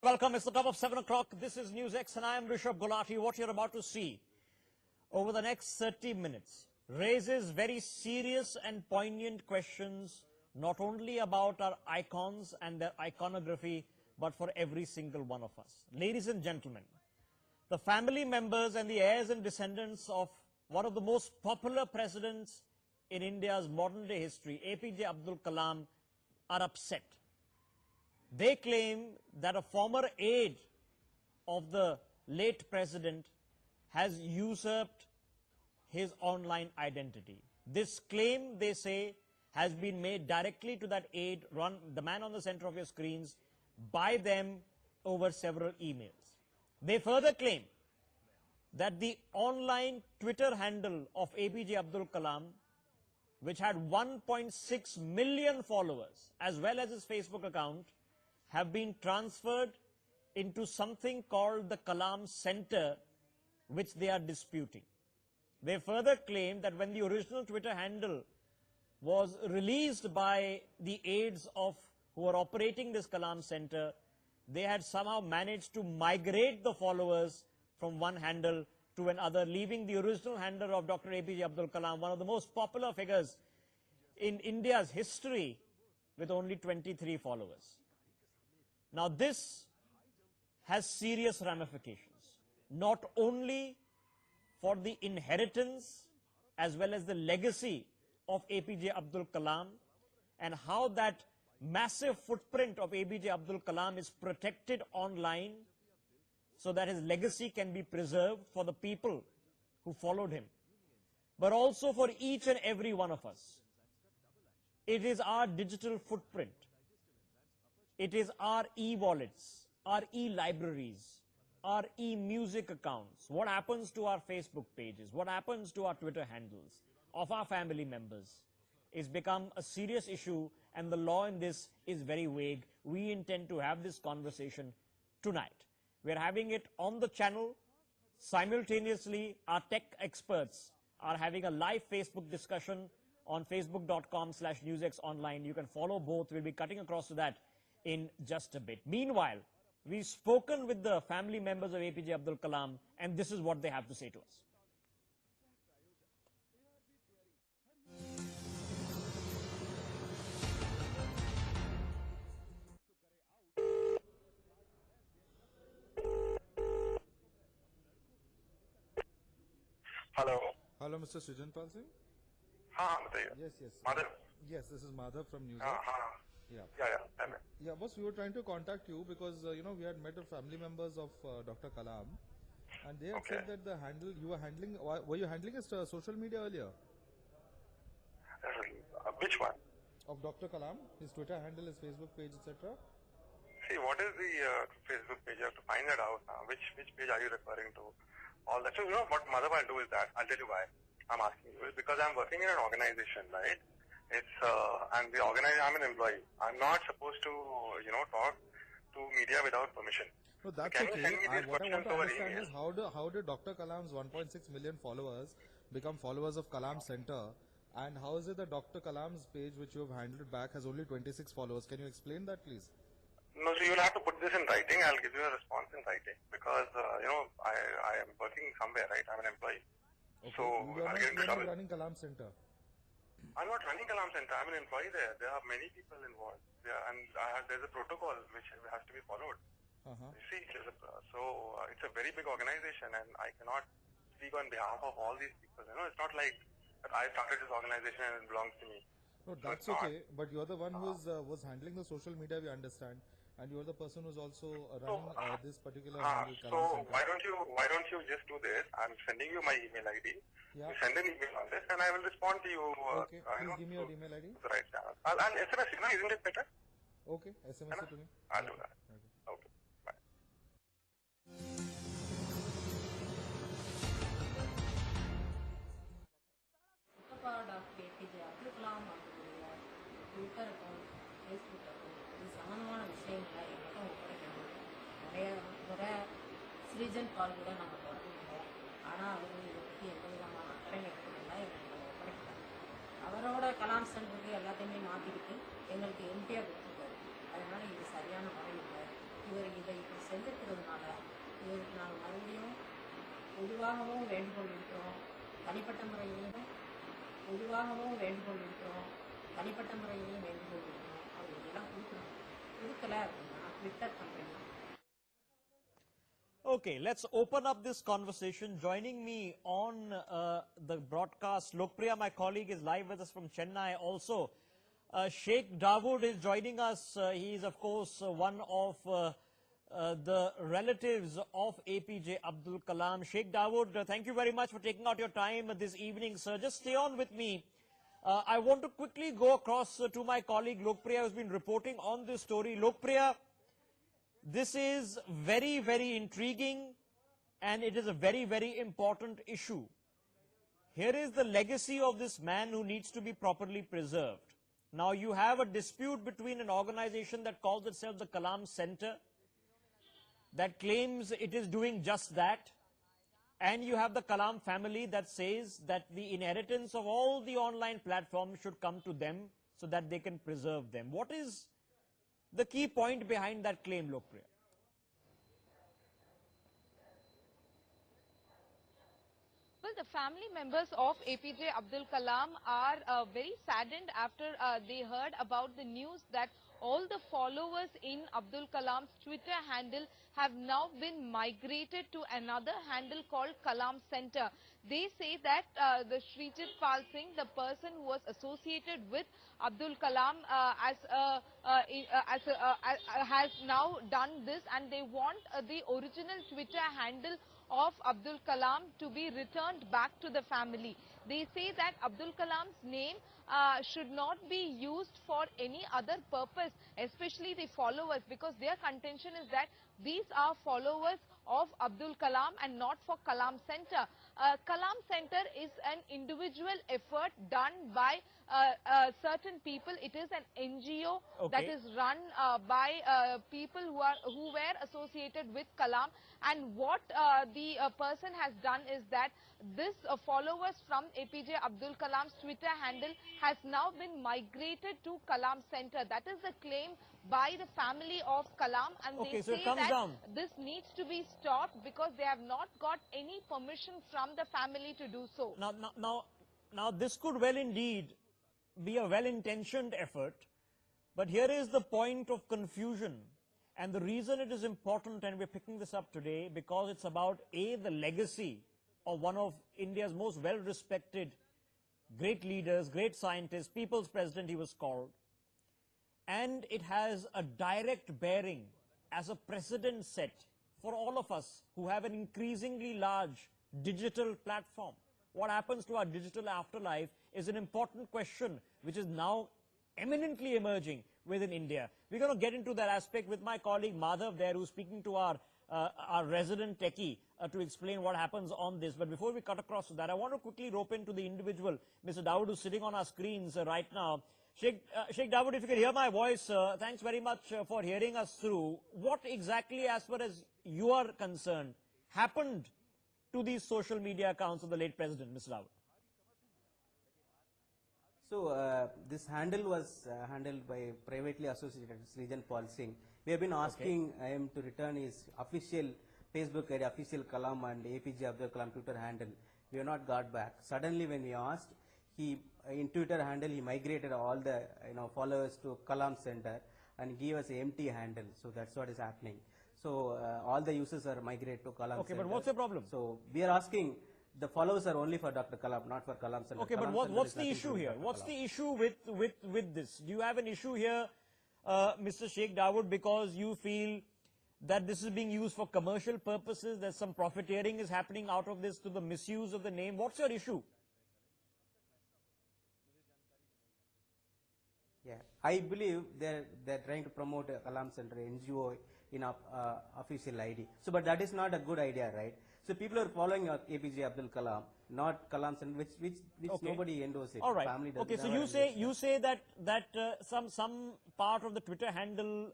Welcome. It's the top of 7 o'clock. This is NewsX and I am Rishabh Gulati. What you're about to see over the next 30 minutes raises very serious and poignant questions, not only about our icons and their iconography, but for every single one of us. Ladies and gentlemen, the family members and the heirs and descendants of one of the most popular presidents in India's modern day history, APJ Abdul Kalam, are upset. They claim that a former aide of the late president has usurped his online identity. This claim, they say, has been made directly to that aide, the man on the center of your screens, by them over several emails. They further claim that the online Twitter handle of APJ Abdul Kalam, which had 1.6 million followers, as well as his Facebook account, have been transferred into something called the Kalam Center, which they are disputing. They further claim that when the original Twitter handle was released by the aides of who are operating this Kalam Center, they had somehow managed to migrate the followers from one handle to another, leaving the original handle of Dr. APJ Abdul Kalam, one of the most popular figures in India's history, with only 23 followers. Now, this has serious ramifications, not only for the inheritance as well as the legacy of APJ Abdul Kalam and how that massive footprint of APJ Abdul Kalam is protected online so that his legacy can be preserved for the people who followed him, but also for each and every one of us. It is our digital footprint. It is our e-wallets, our e-libraries, our e-music accounts, what happens to our Facebook pages, what happens to our Twitter handles of our family members is become a serious issue, and the law in this is very vague. We intend to have this conversation tonight. We're having it on the channel. Simultaneously, our tech experts are having a live Facebook discussion on facebook.com/newsxonline. You can follow both. We'll be cutting across to that in just a bit. Meanwhile, we've spoken with the family members of APJ Abdul Kalam, and this is what they have to say to us. Hello. Hello, Mr. Srijanpal Singh? Yes. Madhav? Yes, this is Madhav from NewsX. Yeah, boss, we were trying to contact you because, we had met the family members of Dr. Kalam, and they had said that the handle, were you handling his social media earlier? Which one? Of Dr. Kalam, his Twitter handle, his Facebook page, etc. See, what is the Facebook page? You have to find that out now. Which page are you referring to? All that. So, what Madhav will do is that, I'll tell you why I'm asking you, is because I'm working in an organization, right? It's, and the organization, I'm an employee. I'm not supposed to, talk to media without permission. No, that's Can okay. you send me these What I want questions to over understand email? is how did Dr. Kalam's 1.6 million followers become followers of Kalam Center? And how is it that Dr. Kalam's page, which you have handled back, has only 26 followers? Can you explain that, please? No, so you'll have to put this in writing. I'll give you a response in writing because, I am working somewhere, right? I'm an employee. Okay. So, You're I'll get into not trouble. running Kalam Center. I'm not running Kalam Center. I'm an employee there. There are many people involved. Yeah, and there's a protocol which has to be followed. You see, it's a very big organization, and I cannot speak on behalf of all these people. It's not like that I started this organization and it belongs to me. No, that's okay. But you're the one who was handling the social media, we understand, and you're the person who's also running this particular handle. So why don't you just do this? I'm sending you my email ID. Yeah. You send an email on this, and I will respond to you. Okay. Please give me your email ID. The right channel. And SMS, isn't it better? Okay. SMS it to me. I'll do that. Okay. Bye. Dr. APJ Abdul Kalam அவர்களுடைய Twitter account, Facebook account, இது சம்பந்தமான விஷயங்களை எங்களுக்கும் ஒப்படைக்கணும். நிறைய முறை ஸ்ரீஜன் பால் கூட நாங்கள் தொடர்ந்துருக்கோம். ஆனால் அவர் இதை பற்றி எந்த விதமான அக்கறை எடுக்கிறதில்ல, எங்களுக்கு ஒப்படைக்கிறாங்க. அவரோட கலாம் சென்டருக்கு எல்லாத்தையுமே மாற்றிக்கிட்டு எங்களுக்கு எம்டியாக கொடுத்துருக்காரு. அதனால் இது சரியான முறை இல்லை. இவர் இதை இப்படி செஞ்சிருக்கிறதுனால இதற்கு நாங்கள் மறுபடியும் பொதுவாகவும் வேண்டுகோள் விடுக்கிறோம், தனிப்பட்ட முறையிலையும் பொதுவாகவும் வேண்டுகோள் விடுக்கிறோம், தனிப்பட்ட முறையிலையும் வேண்டுகோள் விடுக்கிறோம். அவங்களுக்கு எல்லாம் கொடுக்கல அப்படின்னா Twitter company. Okay, let's open up this conversation. Joining me on the broadcast, Lokpriya, my colleague, is live with us from Chennai. Also, Sheikh Dawood is joining us. He is, of course, one of the relatives of APJ Abdul Kalam. Sheikh Dawood, thank you very much for taking out your time this evening, sir. Just stay on with me. I want to quickly go across to my colleague Lokpriya, who's been reporting on this story. Lokpriya, this is very, very intriguing, and it is a very, very important issue. Here is the legacy of this man who needs to be properly preserved. Now, you have a dispute between an organization that calls itself the Kalam Center, that claims it is doing just that, and you have the Kalam family that says that the inheritance of all the online platforms should come to them so that they can preserve them. What is the key point behind that claim, Lokpriya? Well, the family members of APJ Abdul Kalam are very saddened after they heard about the news that all the followers in Abdul Kalam's Twitter handle have now been migrated to another handle called Kalam Center. They say that the Srijit Pal Singh, the person who was associated with Abdul Kalam has now done this, and they want the original Twitter handle of Abdul Kalam to be returned back to the family. They say that Abdul Kalam's name should not be used for any other purpose, especially the followers, because their contention is that these are followers of Abdul Kalam and not for Kalam Center. Kalam Center is an individual effort done by certain people. It is an NGO that is run by people who were associated with Kalam, and what the person has done is that this followers from APJ Abdul Kalam's Twitter handle has now been migrated to Kalam Center. That is the claim by the family of Kalam, and they say that this needs to be stopped because they have not got any permission from the family to do so. Now this could well indeed be a well-intentioned effort, but here is the point of confusion, and the reason it is important, and we're picking this up today, because it's about the legacy of one of India's most well-respected great leaders, great scientists, people's president he was called, and it has a direct bearing as a precedent set for all of us who have an increasingly large digital platform. What happens to our digital afterlife is an important question which is now eminently emerging within India. We're going to get into that aspect with my colleague Madhav there, who's speaking to our resident techie to explain what happens on this. But before we cut across to that, I want to quickly rope into the individual, Mr. Dawood, who's sitting on our screens right now. Sheikh Dawood, if you can hear my voice, thanks very much for hearing us through. What exactly, as far as you are concerned, happened to these social media accounts of the late president, Mr. Dawood? So, this handle was handled by privately associated Srijit Pal Singh. We have been asking him to return his official Facebook ID, official Kalam and APJ Abdul Kalam Twitter handle. We have not got back. Suddenly, when we asked, he in Twitter handle he migrated all the followers to Kalam Center and gave us an empty handle. So that's what is happening. So all the users are migrated to Kalam Center. Okay, but what's the problem? So we are asking. The followers are only for Dr. Kalam, not for Kalam Center. Okay, but what's the issue here? What's the issue with this? Do you have an issue here, Mr. Sheikh Dawood, because you feel that this is being used for commercial purposes, that some profiteering is happening out of this to the misuse of the name? What's your issue? Yeah, I believe they're trying to promote a Kalam Center NGO in official ID. So, but that is not a good idea, right? So people are following APJ Abdul Kalam, not Kalam Center, which nobody endorses. All right. Okay, so you say that some part of the Twitter handle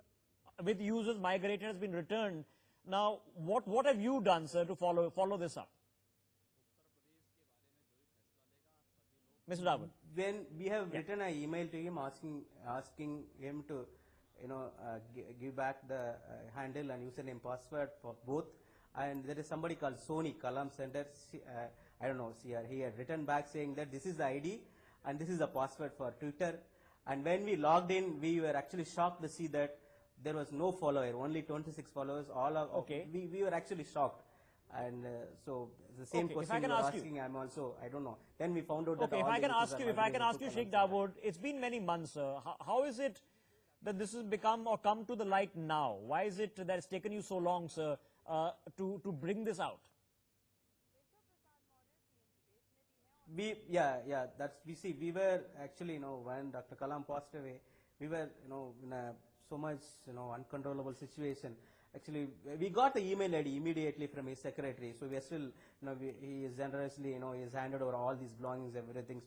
with users migrated has been returned. Now, what have you done, sir, to follow this up? Mr. Dawood. When we have written an email to him asking him to give back the handle and username password for both. And there is somebody called Sony Kalam Center. I don't know. He had written back saying that this is the ID and this is the password for Twitter. And when we logged in, we were actually shocked to see that there was no follower, only 26 followers. We were actually shocked. And so the same question you were asking, I'm also, I don't know. Then we found out that if I can ask you, Sheikh Dawood, it's been many months, sir. How is it that this has become or come to the light now? Why is it that it's taken you so long, sir, to bring this out? We were actually, when Dr. Kalam passed away, we were, in a so much, uncontrollable situation. Actually, we got the email ID immediately from his secretary. So we are still, he is generously, he has handed over all these belongings, everything.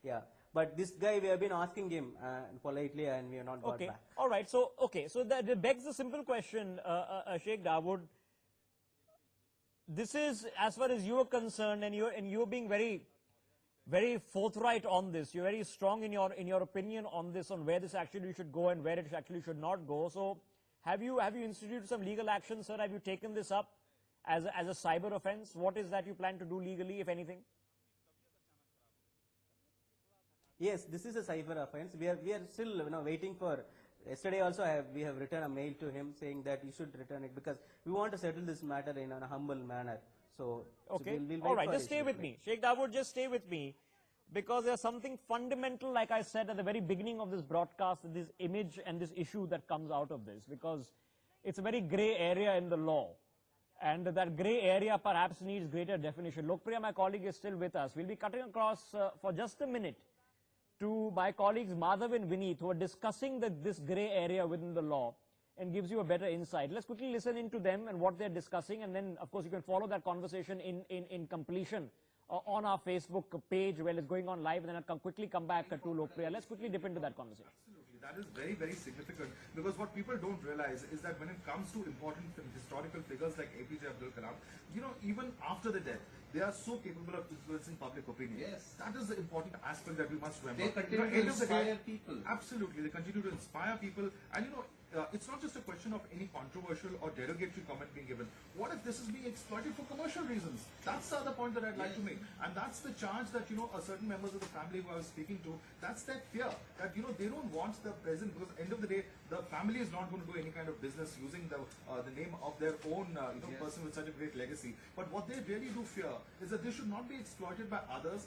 Yeah. But this guy, we have been asking him politely, and we have not got back. All right. So, so that begs the simple question, Sheikh Dawood. This is, as far as you are concerned, and you're being very, very forthright on this. You're very strong in your opinion on this, on where this actually should go and where it actually should not go. So, have you instituted some legal action, sir? Have you taken this up as a cyber offense? What is that you plan to do legally, if anything? Yes, this is a cyber offense. We are still waiting for. Yesterday also we have written a mail to him saying that he should return it, because we want to settle this matter in a humble manner. So okay, we'll all right, just stay with me, Sheikh Dawood. Just stay with me, because there's something fundamental, like I said at the very beginning of this broadcast, this image and this issue that comes out of this, because it's a very grey area in the law, and that grey area perhaps needs greater definition. Lokpriya, my colleague, is still with us. We'll be cutting across for just a minute to my colleagues Madhav and Vineet, who are discussing this grey area within the law, and gives you a better insight. Let's quickly listen into them and what they're discussing, and then, of course, you can follow that conversation in completion on our Facebook page where it's going on live, and then I'll quickly come back to Lokpriya. Let's quickly dip into that conversation. Absolutely. That is very, very significant, because what people don't realize is that when it comes to important historical figures like APJ Abdul Kalam, even after the death, they are so capable of influencing public opinion. Yes. That is the important aspect that we must remember. They continue to inspire people. Absolutely. They continue to inspire people. And it's not just a question of any controversial or derogatory comment being given. What if this is being exploited for commercial reasons? That's the other point that I'd like to make. And that's the charge that, a certain members of the family who I was speaking to, that's their fear. That, they don't want the present, because at the end of the day, the family is not going to do any kind of business using the name of their own, person with such a great legacy. But what they really do fear is that they should not be exploited by others.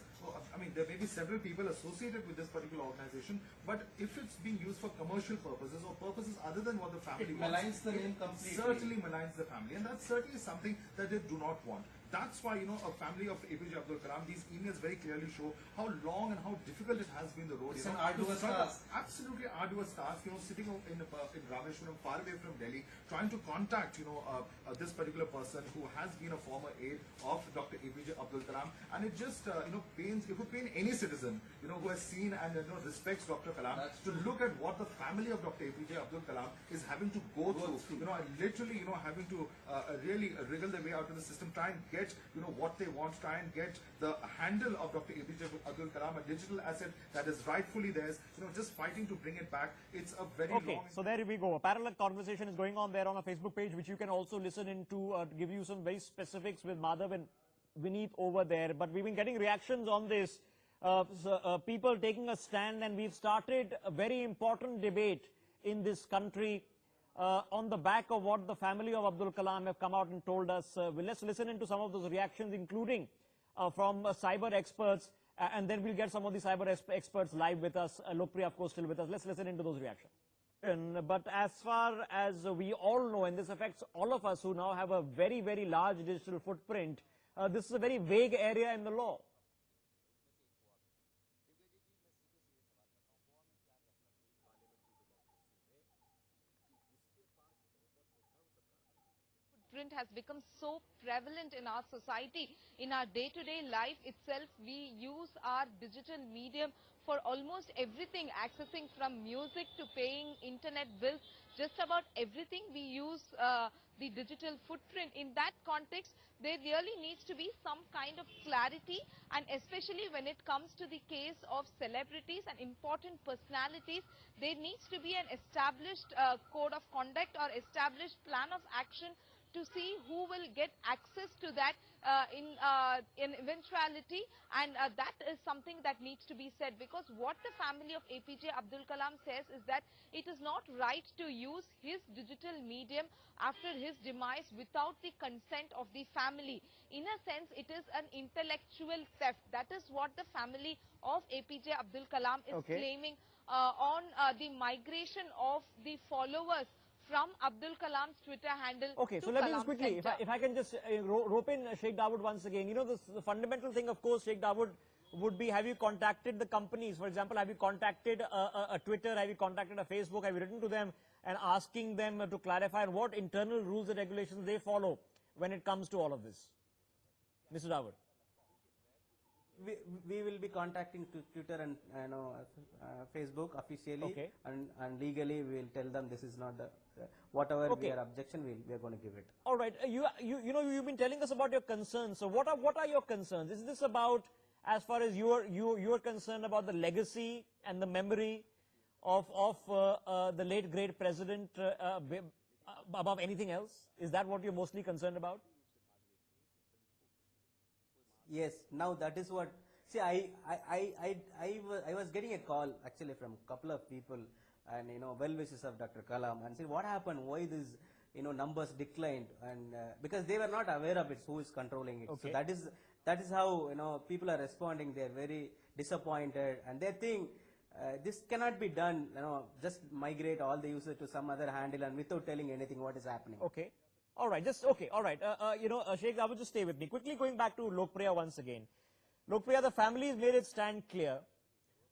There may be several people associated with this particular organization, but if it's being used for commercial purposes or purposes other than what the family wants, maligns the name completely. Certainly maligns the family, and that's certainly something that they do not want. That's why, a family of APJ Abdul Kalam, these emails very clearly show how long and how difficult it has been the road. It's an arduous task. Absolutely arduous task, sitting in Rameshwaram, far away from Delhi, trying to contact, this particular person who has been a former aide of Dr. APJ Abdul Kalam. And it just, it would pain any citizen, who has seen and, respects Dr. Kalam to look at what the family of Dr. APJ Abdul Kalam is having to go through. And literally, having to really wriggle their way out of the system, try and get what they want, try and get the handle of Dr. APJ Abdul Kalam, a digital asset that is rightfully theirs, just fighting to bring it back. It's a very long... So there we go. A parallel conversation is going on there on our Facebook page, which you can also listen into, give you some very specifics with Madhav and Vineet over there. But we've been getting reactions on this, people taking a stand, and we've started a very important debate in this country on the back of what the family of Abdul Kalam have come out and told us. Let's listen into some of those reactions, including from cyber experts, and then we'll get some of the cyber experts live with us. Lokpriya, of course, still with us. Let's listen into those reactions. But as far as we all know, and this affects all of us who now have a very, very large digital footprint, this is a very vague area in the law. Footprint has become so prevalent in our society. In our day-to-day life itself, we use our digital medium for almost everything, accessing from music to paying internet bills. Just about everything we use the digital footprint. In that context, there really needs to be some kind of clarity, and especially when it comes to the case of celebrities and important personalities, there needs to be an established code of conduct or established plan of action to see who will get access to that in eventuality, and that is something that needs to be said, because what the family of APJ Abdul Kalam says is that it is not right to use his digital medium after his demise without the consent of the family. In a sense, it is an intellectual theft. That is what the family of APJ Abdul Kalam is claiming on the migration of the followers from Abdul Kalam's Twitter handle. Okay, to so let me Kalam just quickly, Center. if I can just rope in Sheikh Dawood once again. You know, the fundamental thing, of course, Sheikh Dawood, would be, have you contacted the companies? For example, have you contacted a Twitter? Have you contacted a Facebook? Have you written to them and asking them to clarify what internal rules and regulations they follow when it comes to all of this? Mr. Dawood. We will be contacting Twitter and Facebook officially, and legally we will tell them this is not the whatever their objection we are going to give it. All right, you know, you've been telling us about your concerns. So what are your concerns? Is this about, as far as you're concerned, about the legacy and the memory of the late great president above anything else? Is that what you're mostly concerned about? Yes, now that is what, see, I was getting a call actually from a couple of people and, well-wishers of Dr. Kalam, and said, what happened, why this, numbers declined, and because they were not aware of it, who is controlling it. So that is how, people are responding. They are very disappointed, and they think this cannot be done, just migrate all the users to some other handle and without telling anything what is happening. Okay. All right, all right. Sheikh, I would just stay with me. Quickly going back to Lokpriya once again. Lokpriya, the family has made its stand clear.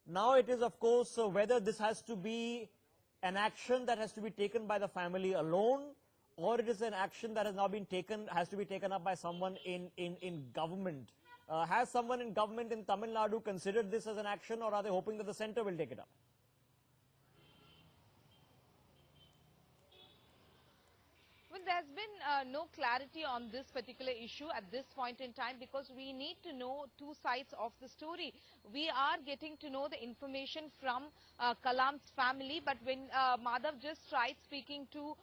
Now it is, of course, whether this has to be an action that has to be taken by the family alone, or it is an action that has now been taken, has to be taken up by someone in government. Has someone in government in Tamil Nadu considered this as an action, or are they hoping that the center will take it up? Well, there's been no clarity on this particular issue at this point in time, because we need to know two sides of the story. We are getting to know the information from Kalam's family, but when Madhav just tried speaking to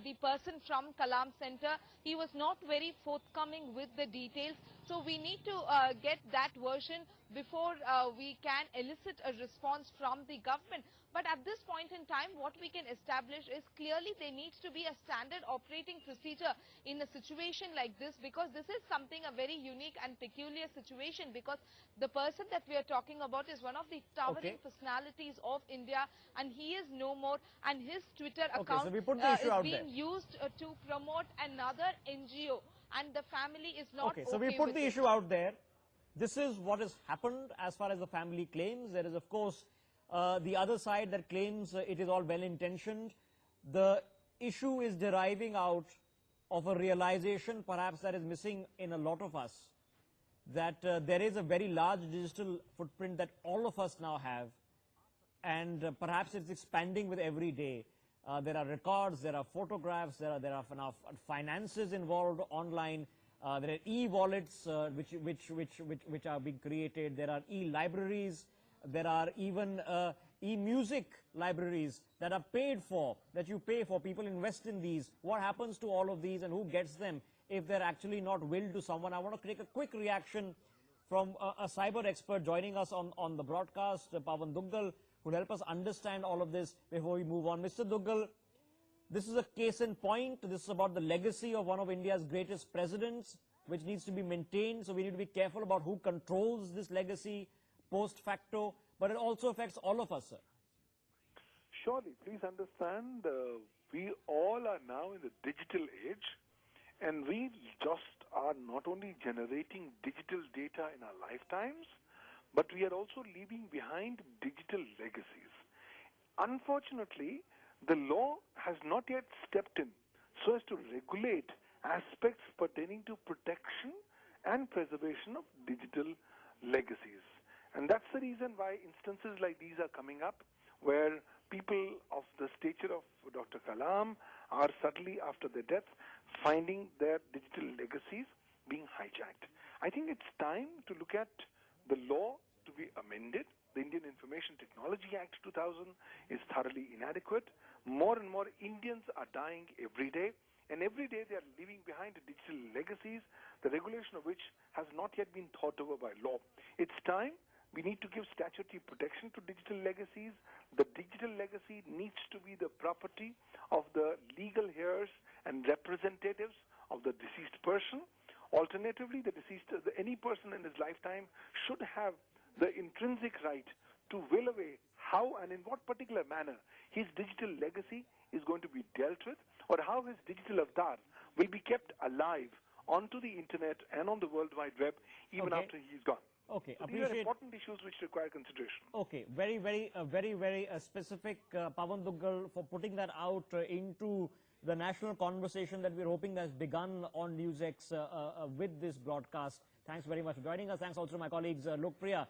the person from Kalam Center, he was not very forthcoming with the details. So we need to get that version before we can elicit a response from the government. But at this point in time, what we can establish is clearly there needs to be a standard operating procedure in a situation like this, because this is something a very unique and peculiar situation, because the person that we are talking about is one of the towering personalities of India, and he is no more, and his Twitter account is being used to promote another NGO, and the family is not okay. So we put the issue out there. This is what has happened as far as the family claims. There is, of course, the other side that claims it is all well-intentioned. The issue is deriving out of a realization, perhaps, that is missing in a lot of us, that there is a very large digital footprint that all of us now have, and perhaps it's expanding with every day. There are records, there are photographs, there are now finances involved online. There are e-wallets which are being created. There are e-libraries. There are even e-music libraries that are paid for, that you pay for. People invest in these. What happens to all of these, and who gets them if they're actually not willed to someone? I want to take a quick reaction from a cyber expert joining us on the broadcast, Pawan Duggal, who will help us understand all of this before we move on. Mr. Duggal, this is a case in point. This is about the legacy of one of India's greatest presidents, which needs to be maintained. So we need to be careful about who controls this legacy post facto, but it also affects all of us, sir. Surely, please understand, we all are now in the digital age, and we just are not only generating digital data in our lifetimes, but we are also leaving behind digital legacies. Unfortunately, the law has not yet stepped in so as to regulate aspects pertaining to protection and preservation of digital legacies. And that's the reason why instances like these are coming up, where people of the stature of Dr. Kalam are suddenly after their death finding their digital legacies being hijacked. I think it's time to look at the law to be amended. The Indian Information Technology Act 2000 is thoroughly inadequate. More and more Indians are dying every day, and every day they are leaving behind digital legacies, the regulation of which has not yet been thought over by law. It's time we need to give statutory protection to digital legacies. The digital legacy needs to be the property of the legal heirs and representatives of the deceased person. Alternatively, any person in his lifetime should have the intrinsic right to will away how and in what particular manner his digital legacy is going to be dealt with, or how his digital avatar will be kept alive onto the internet and on the World Wide Web even after he's gone. Okay, so these are important issues which require consideration. Okay, very specific, Pawan Duggal, for putting that out into the national conversation that we're hoping has begun on NewsX with this broadcast. Thanks very much for joining us. Thanks also to my colleagues Lokpriya